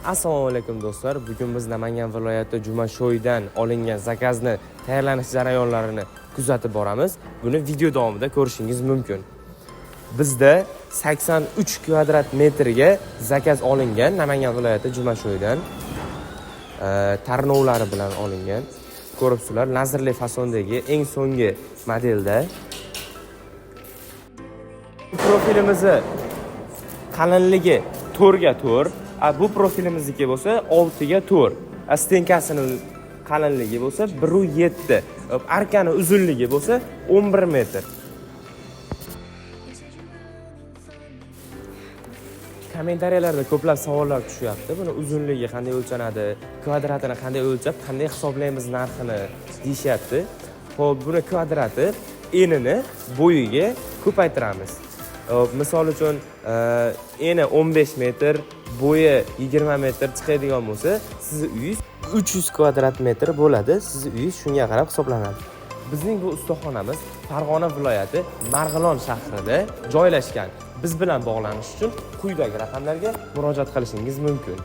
Assalomu alaykum do'stlar. Bugun biz Namangan viloyati Jumashoydan olingan zakazning tayyorlanish jarayonlarini kuzatib boramiz. Buni video davomida ko'rishingiz mumkin. Bizda 83 kvadrat metrga zakaz olingan Namangan viloyati Jumashoydan tarnovlari bilan olingan. Ko'ribsizlar, nazirli fasondagi eng so'nggi modelda. Profilimizni qalinligi 4 ga 4. Bu profilimizniki bo'lsa 6 ga 4. Stenkasining qalinligi bo'lsa 1.7. Arkani uzunligi bo'lsa 11 metr. Kommentariyalarda ko'plab savollar tushyapti. Buni uzunligi qanday o'lchanadi, kvadratini qanday o'lchab, qanday hisoblaymiz narxini deyishyapti. Xo'p, buni kvadrati enini bo'yiga ko'paytiramiz. Misol uchun eni 15 metr, bo'yi 20 metr chiqadigan bo'lsa, sizning uyingiz 300 kvadrat metr bo'ladi. Sizning uyingiz shunga qarab hisoblanadi. Bizning bu ustaxonamiz Farg'ona viloyati Marg'ilon shahrida joylashgan. Biz bilan bog'lanish uchun quyidagi raqamlarga murojaat qilishingiz mumkin.